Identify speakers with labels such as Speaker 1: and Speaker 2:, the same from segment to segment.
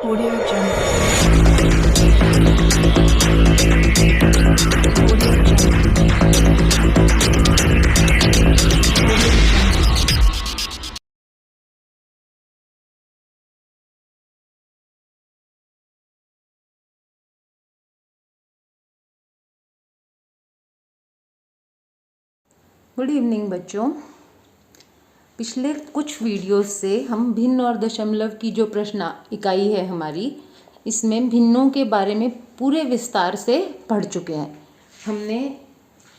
Speaker 1: Audio Jungle. Audio Jungle.
Speaker 2: Good evening बच्चों। पिछले कुछ वीडियोस से हम भिन्न और दशमलव की जो प्रश्न इकाई है हमारी, इसमें भिन्नों के बारे में पूरे विस्तार से पढ़ चुके हैं। हमने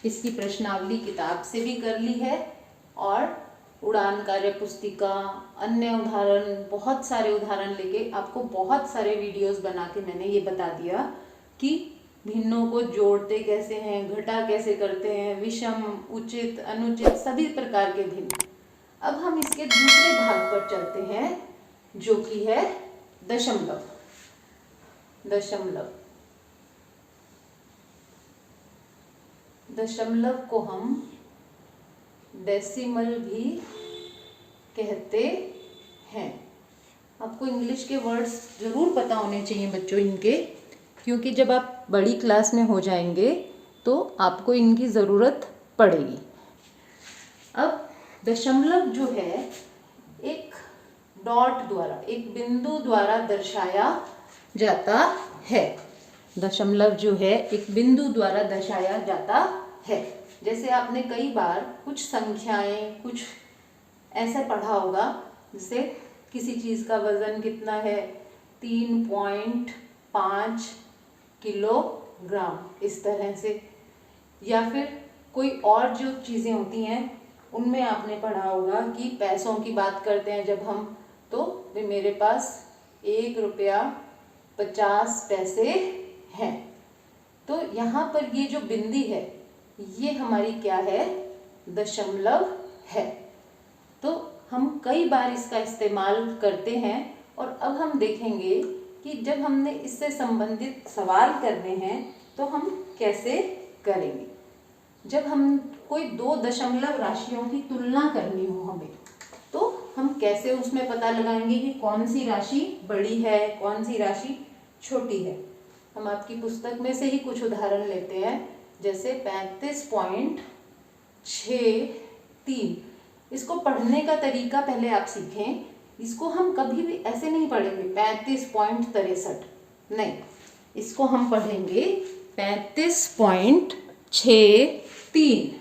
Speaker 2: इसकी प्रश्नावली किताब से भी कर ली है और उड़ान कार्य पुस्तिका, अन्य उदाहरण, बहुत सारे उदाहरण लेके आपको बहुत सारे वीडियोस बना के मैंने ये बता दिया कि भिन्नों को जोड़ते कैसे हैं, घटा कैसे करते हैं, विषम, उचित, अनुचित, सभी प्रकार के भिन्न। अब हम इसके दूसरे भाग पर चलते हैं जो कि है दशमलव। दशमलव को हम डेसिमल भी कहते हैं। आपको इंग्लिश के वर्ड्स जरूर पता होने चाहिए बच्चों इनके, क्योंकि जब आप बड़ी क्लास में हो जाएंगे तो आपको इनकी ज़रूरत पड़ेगी। अब दशमलव जो है एक डॉट द्वारा, एक बिंदु द्वारा दर्शाया जाता है। दशमलव जो है एक बिंदु द्वारा दर्शाया जाता है। जैसे आपने कई बार कुछ संख्याएं, कुछ ऐसा पढ़ा होगा, जैसे किसी चीज़ का वज़न कितना है, 3.5 किलोग्राम, इस तरह से। या फिर कोई और जो चीज़ें होती हैं उनमें आपने पढ़ा होगा कि पैसों की बात करते हैं जब हम, तो मेरे पास 1 रुपया 50 पैसे हैं। तो यहाँ पर ये जो बिंदी है ये हमारी क्या है, दशमलव है। तो हम कई बार इसका इस्तेमाल करते हैं और अब हम देखेंगे कि जब हमने इससे संबंधित सवाल करने हैं तो हम कैसे करेंगे। जब हम कोई दो दशमलव राशियों की तुलना करनी हो हमें, तो हम कैसे उसमें पता लगाएंगे कि कौन सी राशि बड़ी है, कौन सी राशि छोटी है। हम आपकी पुस्तक में से ही कुछ उदाहरण लेते हैं, जैसे 35.63। इसको पढ़ने का तरीका पहले आप सीखें। इसको हम कभी भी ऐसे नहीं पढ़ेंगे 35.63, नहीं, इसको हम पढ़ेंगे 35.63।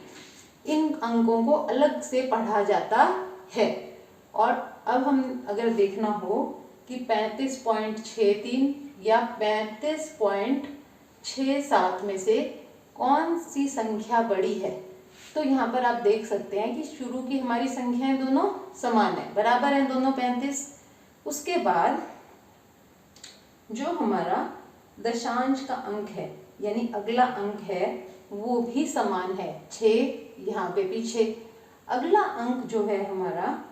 Speaker 2: इन अंकों को अलग से पढ़ा जाता है। और अब हम अगर देखना हो कि 35.63 या 35.67 में से कौन सी संख्या बड़ी है, तो यहाँ पर आप देख सकते हैं कि शुरू की हमारी संख्याएं दोनों समान है, बराबर हैं दोनों 35। उसके बाद जो हमारा दशांश का अंक है, यानी अगला अंक है, वो भी समान है, 6, यहाँ पे भी 6। अगला अंक जो है हमारा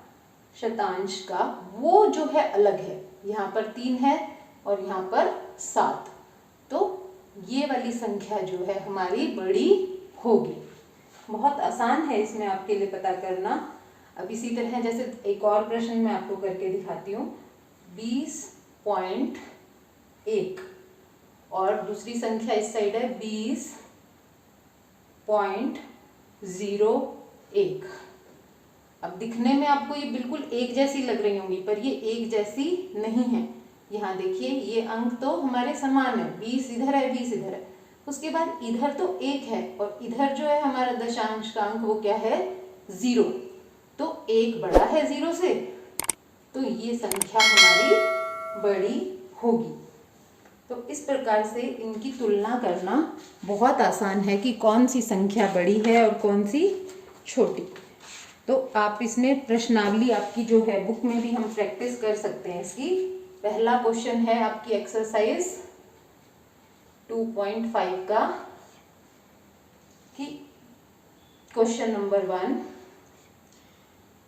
Speaker 2: शतांश का, वो जो है अलग है, यहाँ पर 3 है और यहाँ पर 7। तो ये वाली संख्या जो है हमारी बड़ी होगी। बहुत आसान है इसमें आपके लिए पता करना। अब इसी तरह जैसे एक और प्रश्न मैं आपको करके दिखाती हूँ, 20.1 और दूसरी संख्या इस साइड है 20.01। अब दिखने में आपको ये बिल्कुल एक जैसी लग रही होंगी, पर ये एक जैसी नहीं है। यहाँ देखिए ये अंक तो हमारे समान है, 20 इधर है, 20 इधर है। उसके बाद इधर तो 1 है और इधर जो है हमारा दशांश का अंक वो क्या है, 0। तो 1 बड़ा है 0 से, तो ये संख्या हमारी बड़ी होगी। तो इस प्रकार से इनकी तुलना करना बहुत आसान है कि कौन सी संख्या बड़ी है और कौन सी छोटी। तो आप इसमें प्रश्नावली आपकी जो है बुक में भी हम प्रैक्टिस कर सकते हैं इसकी। पहला क्वेश्चन है आपकी एक्सरसाइज 2.5 का, कि क्वेश्चन नंबर 1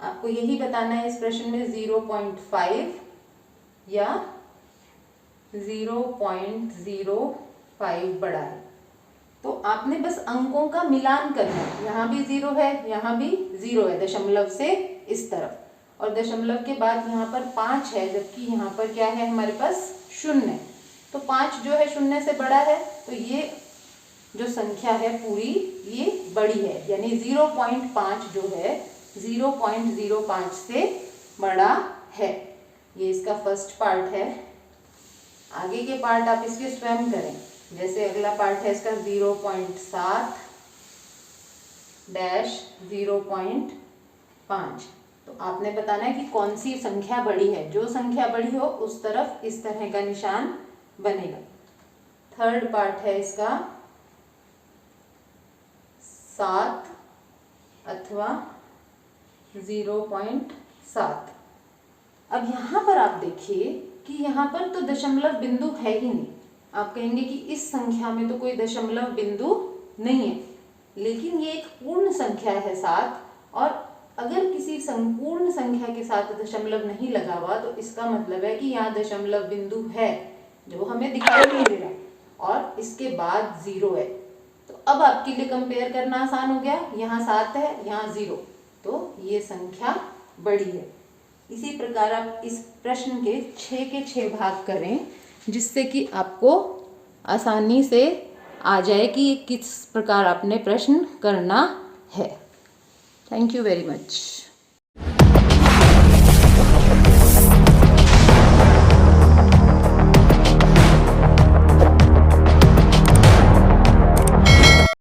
Speaker 2: आपको यही बताना है इस प्रश्न में 0.5 या 0.05 बड़ा है। तो आपने बस अंकों का मिलान करना है, यहाँ भी 0 है, यहाँ भी 0 है, दशमलव से इस तरफ, और दशमलव के बाद यहाँ पर 5 है, जबकि यहाँ पर क्या है हमारे पास शून्य, तो 5 जो है शून्य से बड़ा है, तो ये जो संख्या है पूरी ये बड़ी है, यानी 0.5 जो है 0.05 से बड़ा है। ये इसका फर्स्ट पार्ट है। आगे के पार्ट आप इसके स्वयं करें। जैसे अगला पार्ट है इसका 0.7 डैश 0.5, तो आपने बताना है कि कौन सी संख्या बड़ी है। जो संख्या बड़ी हो उस तरफ इस तरह का निशान बनेगा। थर्ड पार्ट है इसका 7 अथवा 0.7। अब यहाँ पर आप देखिए कि यहाँ पर तो दशमलव बिंदु है ही नहीं। आप कहेंगे कि इस संख्या में तो कोई दशमलव बिंदु नहीं है, लेकिन ये एक पूर्ण संख्या है 7, और अगर किसी संपूर्ण संख्या के साथ दशमलव नहीं लगा हुआ तो इसका मतलब है कि यहाँ दशमलव बिंदु है जो हमें दिखाई नहीं दे रहा, और इसके बाद 0 है। तो अब आपके लिए कंपेयर करना आसान हो गया। यहाँ 7 है, यहाँ 0, तो ये संख्या बड़ी है। इसी प्रकार आप इस प्रश्न के 6 के 6 भाग करें, जिससे कि आपको आसानी से आ जाए कि किस प्रकार आपने प्रश्न करना है। Thank you very much.